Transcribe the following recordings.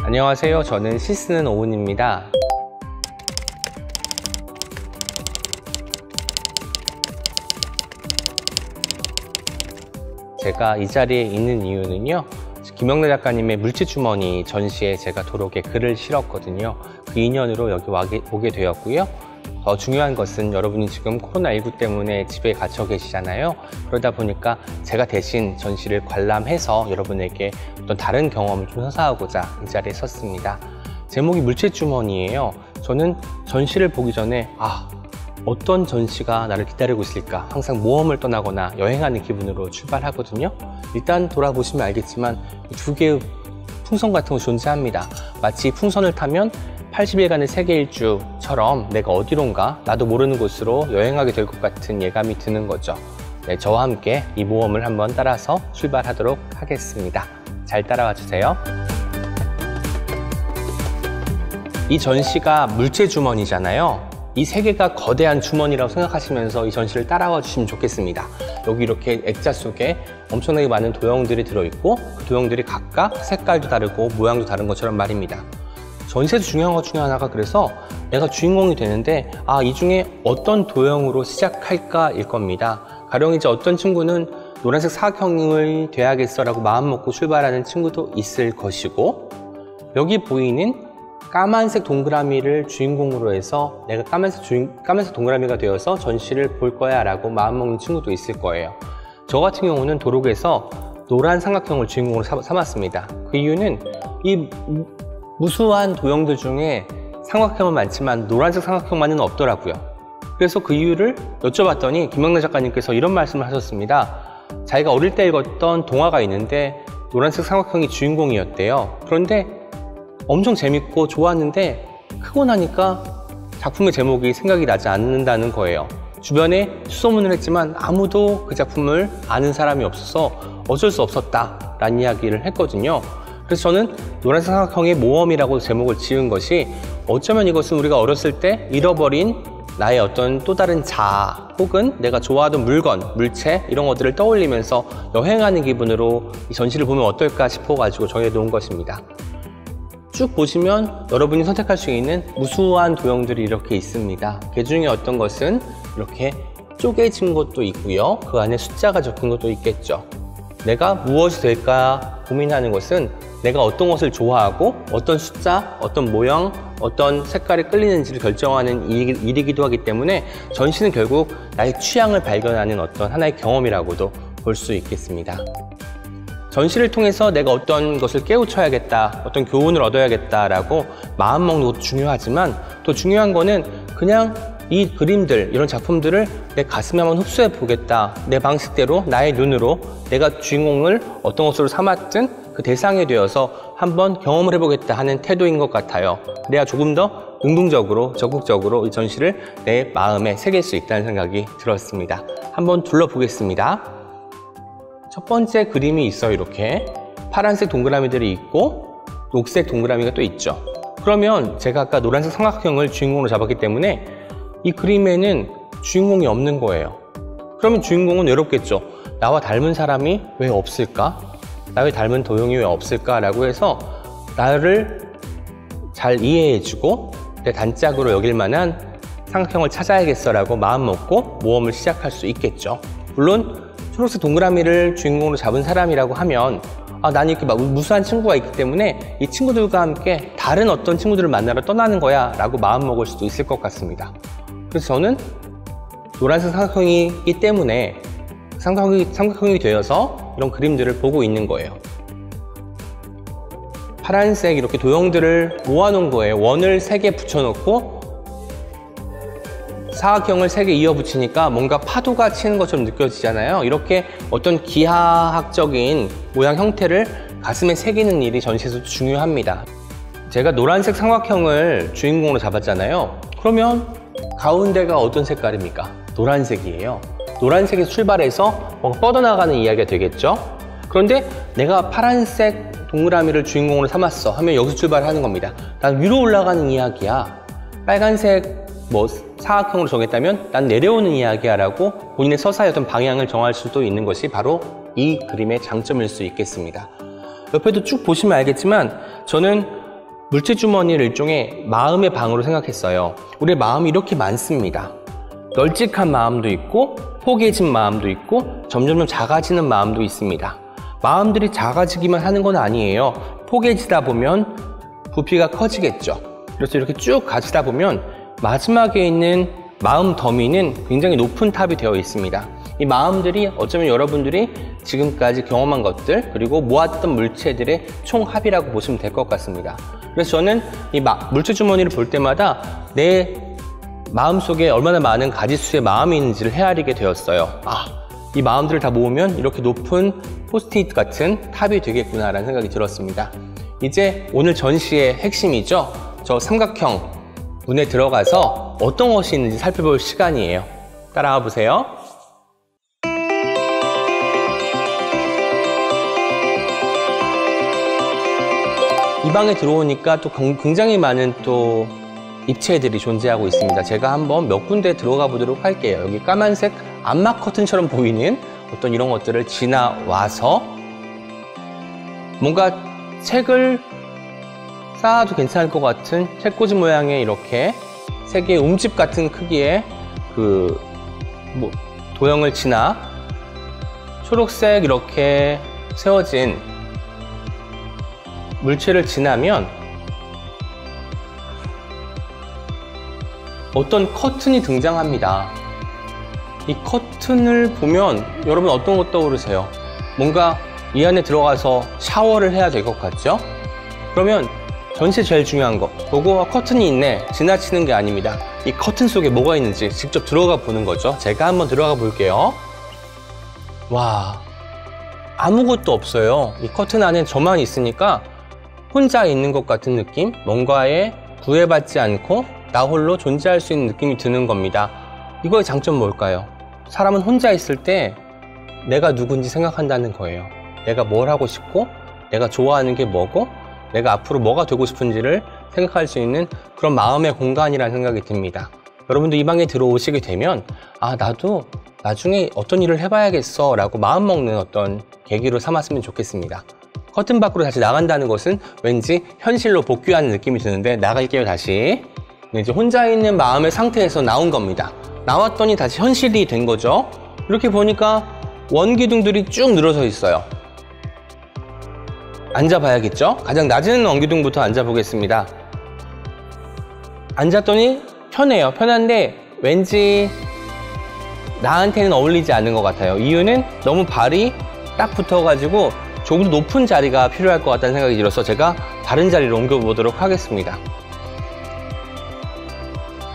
안녕하세요. 저는 시 쓰는 오은입니다. 제가 이 자리에 있는 이유는요, 김영래 작가님의 물치주머니 전시에 제가 도록에 글을 실었거든요. 그 인연으로 여기 오게 되었고요. 더 중요한 것은 여러분이 지금 코로나19 때문에 집에 갇혀 계시잖아요. 그러다 보니까 제가 대신 전시를 관람해서 여러분에게 어떤 다른 경험을 좀 선사하고자 이 자리에 섰습니다. 제목이 물치주머니예요. 저는 전시를 보기 전에 어떤 전시가 나를 기다리고 있을까, 항상 모험을 떠나거나 여행하는 기분으로 출발하거든요. 일단 돌아보시면 알겠지만 두 개의 풍선 같은 거 존재합니다. 마치 풍선을 타면 80일간의 세계 일주처럼 내가 어디론가 나도 모르는 곳으로 여행하게 될 것 같은 예감이 드는 거죠. 네, 저와 함께 이 모험을 한번 따라서 출발하도록 하겠습니다. 잘 따라와 주세요. 이 전시가 물체주머니잖아요. 이 세 개가 거대한 주머니라고 생각하시면서 이 전시를 따라와 주시면 좋겠습니다. 여기 이렇게 액자 속에 엄청나게 많은 도형들이 들어있고 그 도형들이 각각 색깔도 다르고 모양도 다른 것처럼 말입니다. 전시에서 중요한 것 중에 하나가 그래서 내가 주인공이 되는데 이 중에 어떤 도형으로 시작할까 일 겁니다. 가령 이제 어떤 친구는 노란색 사각형이 돼야겠어 라고 마음먹고 출발하는 친구도 있을 것이고, 여기 보이는 까만색 동그라미를 주인공으로 해서 내가 까만색 동그라미가 되어서 전시를 볼 거야 라고 마음먹는 친구도 있을 거예요. 저 같은 경우는 도록에서 노란 삼각형을 주인공으로 삼았습니다. 그 이유는 이 무수한 도형들 중에 삼각형은 많지만 노란색 삼각형만은 없더라고요. 그래서 그 이유를 여쭤봤더니 김영래 작가님께서 이런 말씀을 하셨습니다. 자기가 어릴 때 읽었던 동화가 있는데 노란색 삼각형이 주인공이었대요. 그런데 엄청 재밌고 좋았는데 크고 나니까 작품의 제목이 생각이 나지 않는다는 거예요. 주변에 수소문을 했지만 아무도 그 작품을 아는 사람이 없어서 어쩔 수 없었다 라는 이야기를 했거든요. 그래서 저는 노란색 삼각형의 모험이라고 제목을 지은 것이, 어쩌면 이것은 우리가 어렸을 때 잃어버린 나의 어떤 또 다른 자아 혹은 내가 좋아하던 물건, 물체 이런 것들을 떠올리면서 여행하는 기분으로 이 전시를 보면 어떨까 싶어가지고 정해놓은 것입니다. 쭉 보시면 여러분이 선택할 수 있는 무수한 도형들이 이렇게 있습니다. 그 중에 어떤 것은 이렇게 쪼개진 것도 있고요. 그 안에 숫자가 적힌 것도 있겠죠. 내가 무엇이 될까 고민하는 것은 내가 어떤 것을 좋아하고 어떤 숫자, 어떤 모형, 어떤 색깔에 끌리는지를 결정하는 일이기도 하기 때문에 전시는 결국 나의 취향을 발견하는 어떤 하나의 경험이라고도 볼 수 있겠습니다. 전시를 통해서 내가 어떤 것을 깨우쳐야겠다, 어떤 교훈을 얻어야겠다라고 마음먹는 것도 중요하지만, 또 중요한 거는 그냥 이 그림들, 이런 작품들을 내 가슴에 한번 흡수해 보겠다, 내 방식대로 나의 눈으로 내가 주인공을 어떤 것으로 삼았든 그 대상이 되어서 한번 경험을 해보겠다 하는 태도인 것 같아요. 내가 조금 더 능동적으로, 적극적으로 이 전시를 내 마음에 새길 수 있다는 생각이 들었습니다. 한번 둘러보겠습니다. 첫 번째 그림이 있어요. 이렇게 파란색 동그라미들이 있고 녹색 동그라미가 또 있죠. 그러면 제가 아까 노란색 삼각형을 주인공으로 잡았기 때문에 이 그림에는 주인공이 없는 거예요. 그러면 주인공은 외롭겠죠. 나와 닮은 사람이 왜 없을까? 나와 닮은 도형이 왜 없을까? 라고 해서 나를 잘 이해해주고 내 단짝으로 여길 만한 삼각형을 찾아야겠어 라고 마음먹고 모험을 시작할 수 있겠죠. 물론 초록색 동그라미를 주인공으로 잡은 사람이라고 하면 난 이렇게 무수한 친구가 있기 때문에 이 친구들과 함께 다른 어떤 친구들을 만나러 떠나는 거야 라고 마음먹을 수도 있을 것 같습니다. 그래서 저는 노란색 삼각형이기 때문에 삼각형이 되어서 이런 그림들을 보고 있는 거예요. 파란색 이렇게 도형들을 모아놓은 거예요. 원을 3개 붙여놓고 사각형을 3개 이어 붙이니까 뭔가 파도가 치는 것처럼 느껴지잖아요. 이렇게 어떤 기하학적인 모양 형태를 가슴에 새기는 일이 전시에서 중요합니다. 제가 노란색 삼각형을 주인공으로 잡았잖아요. 그러면 가운데가 어떤 색깔입니까? 노란색이에요. 노란색에서 출발해서 뭔가 뻗어나가는 이야기가 되겠죠. 그런데 내가 파란색 동그라미를 주인공으로 삼았어 하면 여기서 출발하는 겁니다. 난 위로 올라가는 이야기야. 빨간색 사각형으로 정했다면 난 내려오는 이야기야 라고 본인의 서사의 어떤 방향을 정할 수도 있는 것이 바로 이 그림의 장점일 수 있겠습니다. 옆에도 쭉 보시면 알겠지만 저는 물체 주머니를 일종의 마음의 방으로 생각했어요. 우리의 마음이 이렇게 많습니다. 널찍한 마음도 있고 포개진 마음도 있고 점점 작아지는 마음도 있습니다. 마음들이 작아지기만 하는 건 아니에요. 포개지다 보면 부피가 커지겠죠. 그래서 이렇게 쭉 가지다 보면 마지막에 있는 마음 더미는 굉장히 높은 탑이 되어 있습니다. 이 마음들이 어쩌면 여러분들이 지금까지 경험한 것들 그리고 모았던 물체들의 총합이라고 보시면 될 것 같습니다. 그래서 저는 이 물체 주머니를 볼 때마다 내 마음속에 얼마나 많은 가지수의 마음이 있는지를 헤아리게 되었어요. 이 마음들을 다 모으면 이렇게 높은 포스트잇 같은 탑이 되겠구나 라는 생각이 들었습니다. 이제 오늘 전시의 핵심이죠. 저 삼각형 문에 들어가서 어떤 것이 있는지 살펴볼 시간이에요. 따라와 보세요. 이 방에 들어오니까 또 굉장히 많은 또 입체들이 존재하고 있습니다. 제가 한번 몇 군데 들어가 보도록 할게요. 여기 까만색 암막 커튼처럼 보이는 어떤 이런 것들을 지나와서 뭔가 책을 쌓아도 괜찮을 것 같은 책꽂이 모양의 이렇게 세 개의 움집 같은 크기의 도형을 지나 초록색 이렇게 세워진 물체를 지나면 어떤 커튼이 등장합니다. 이 커튼을 보면 여러분 어떤 것 떠오르세요? 뭔가 이 안에 들어가서 샤워를 해야 될 것 같죠? 그러면 전시에 제일 중요한 거 보고 커튼이 있네 지나치는 게 아닙니다. 이 커튼 속에 뭐가 있는지 직접 들어가 보는 거죠. 제가 한번 들어가 볼게요. 와, 아무것도 없어요. 이 커튼 안에 저만 있으니까 혼자 있는 것 같은 느낌? 뭔가에 구애받지 않고 나 홀로 존재할 수 있는 느낌이 드는 겁니다. 이거의 장점 뭘까요? 사람은 혼자 있을 때 내가 누군지 생각한다는 거예요. 내가 뭘 하고 싶고 내가 좋아하는 게 뭐고 내가 앞으로 뭐가 되고 싶은지를 생각할 수 있는 그런 마음의 공간이라는 생각이 듭니다. 여러분도 이 방에 들어오시게 되면 나도 나중에 어떤 일을 해봐야겠어 라고 마음먹는 어떤 계기로 삼았으면 좋겠습니다. 커튼 밖으로 다시 나간다는 것은 왠지 현실로 복귀하는 느낌이 드는데 나갈게요. 다시 이제 혼자 있는 마음의 상태에서 나온 겁니다. 나왔더니 다시 현실이 된 거죠. 이렇게 보니까 원기둥들이 쭉 늘어서 있어요. 앉아봐야겠죠? 가장 낮은 원기둥부터 앉아보겠습니다. 앉았더니 편해요. 편한데 왠지 나한테는 어울리지 않는 것 같아요. 이유는 너무 발이 딱 붙어가지고 조금 더 높은 자리가 필요할 것 같다는 생각이 들어서 제가 다른 자리로 옮겨보도록 하겠습니다.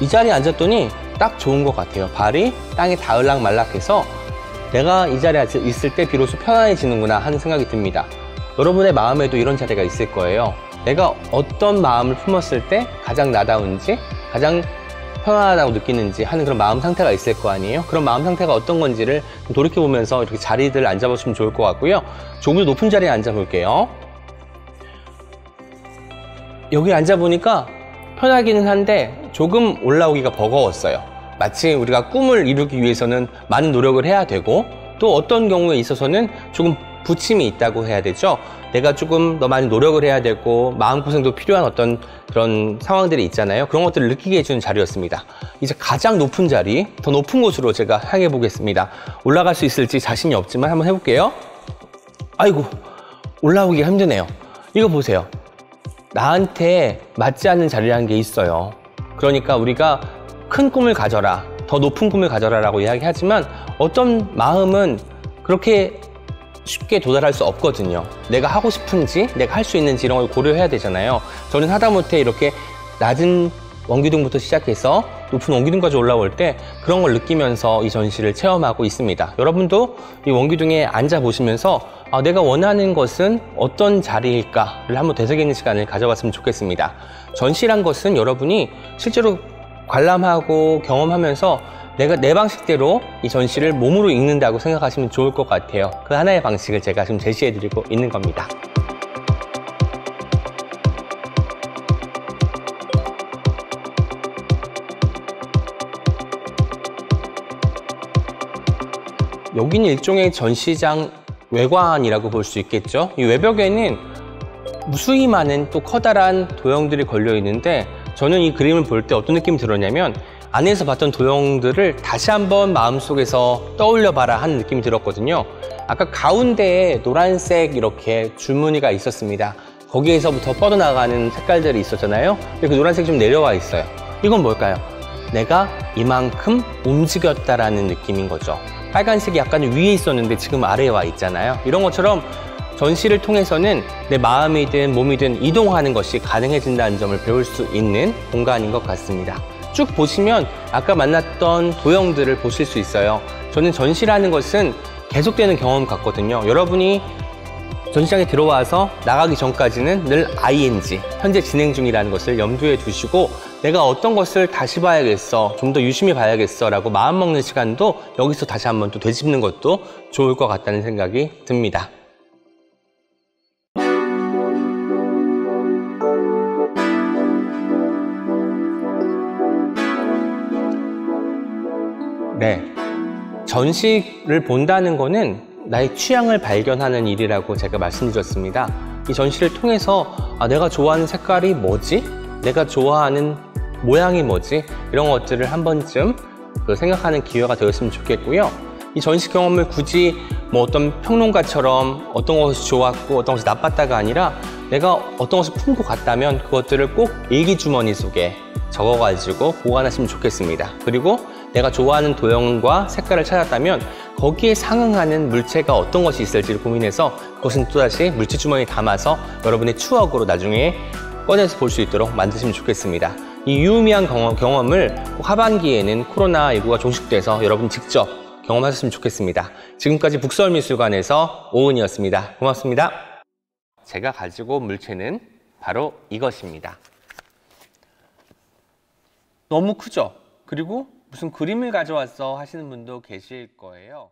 이 자리에 앉았더니 딱 좋은 것 같아요. 발이 땅에 닿을락 말락해서 내가 이 자리에 있을 때 비로소 편안해지는구나 하는 생각이 듭니다. 여러분의 마음에도 이런 자리가 있을 거예요. 내가 어떤 마음을 품었을 때 가장 나다운지 가장 편안하다고 느끼는지 하는 그런 마음 상태가 있을 거 아니에요? 그런 마음 상태가 어떤 건지를 돌이켜보면서 이렇게 자리들 앉아보시면 좋을 것 같고요. 조금 더 높은 자리에 앉아볼게요. 여기 앉아보니까 편하기는 한데 조금 올라오기가 버거웠어요. 마치 우리가 꿈을 이루기 위해서는 많은 노력을 해야 되고 또 어떤 경우에 있어서는 조금 부침이 있다고 해야 되죠. 내가 조금 더 많이 노력을 해야 되고 마음고생도 필요한 어떤 그런 상황들이 있잖아요. 그런 것들을 느끼게 해주는 자리였습니다. 이제 가장 높은 자리, 더 높은 곳으로 제가 향해 보겠습니다. 올라갈 수 있을지 자신이 없지만 한번 해볼게요. 아이고, 올라오기가 힘드네요. 이거 보세요. 나한테 맞지 않는 자리라는 게 있어요. 그러니까 우리가 큰 꿈을 가져라, 더 높은 꿈을 가져라 라고 이야기하지만 어떤 마음은 그렇게 쉽게 도달할 수 없거든요. 내가 하고 싶은지 내가 할 수 있는지 이런 걸 고려해야 되잖아요. 저는 하다못해 이렇게 낮은 원기둥부터 시작해서 높은 원기둥까지 올라올 때 그런 걸 느끼면서 이 전시를 체험하고 있습니다. 여러분도 이 원기둥에 앉아 보시면서 내가 원하는 것은 어떤 자리일까를 한번 되새기는 시간을 가져봤으면 좋겠습니다. 전시란 것은 여러분이 실제로 관람하고 경험하면서 내가 내 방식대로 이 전시를 몸으로 읽는다고 생각하시면 좋을 것 같아요. 그 하나의 방식을 제가 지금 제시해드리고 있는 겁니다. 여기는 일종의 전시장 외관이라고 볼 수 있겠죠. 이 외벽에는 무수히 많은 또 커다란 도형들이 걸려 있는데, 저는 이 그림을 볼 때 어떤 느낌이 들었냐면 안에서 봤던 도형들을 다시 한번 마음속에서 떠올려 봐라 하는 느낌이 들었거든요. 아까 가운데에 노란색 이렇게 줄무늬가 있었습니다. 거기에서부터 뻗어나가는 색깔들이 있었잖아요. 근데 그 노란색이 좀 내려와 있어요. 이건 뭘까요? 내가 이만큼 움직였다라는 느낌인 거죠. 빨간색이 약간 위에 있었는데 지금 아래에 와 있잖아요. 이런 것처럼 전시를 통해서는 내 마음이든 몸이든 이동하는 것이 가능해진다는 점을 배울 수 있는 공간인 것 같습니다. 쭉 보시면 아까 만났던 도형들을 보실 수 있어요. 저는 전시라는 것은 계속되는 경험 같거든요. 여러분이 전시장에 들어와서 나가기 전까지는 늘 ING, 현재 진행 중이라는 것을 염두에 두시고 내가 어떤 것을 다시 봐야겠어, 좀 더 유심히 봐야겠어 라고 마음먹는 시간도 여기서 다시 한번 또 되짚는 것도 좋을 것 같다는 생각이 듭니다. 네, 전시를 본다는 거는 나의 취향을 발견하는 일이라고 제가 말씀드렸습니다. 이 전시를 통해서 내가 좋아하는 색깔이 뭐지? 내가 좋아하는 모양이 뭐지? 이런 것들을 한 번쯤 생각하는 기회가 되었으면 좋겠고요. 이 전시 경험을 굳이 뭐 어떤 평론가처럼 어떤 것이 좋았고 어떤 것이 나빴다가 아니라 내가 어떤 것을 품고 갔다면 그것들을 꼭 일기주머니 속에 적어가지고 보관하시면 좋겠습니다. 그리고 내가 좋아하는 도형과 색깔을 찾았다면 거기에 상응하는 물체가 어떤 것이 있을지를 고민해서 그것은 또다시 물체주머니에 담아서 여러분의 추억으로 나중에 꺼내서 볼 수 있도록 만드시면 좋겠습니다. 이 유의미한 경험을 꼭 하반기에는 코로나19가 종식돼서 여러분 직접 경험하셨으면 좋겠습니다. 지금까지 북서울미술관에서 오은이었습니다. 고맙습니다. 제가 가지고 온 물체는 바로 이것입니다. 너무 크죠? 그리고 무슨 그림을 가져왔어 하시는 분도 계실 거예요.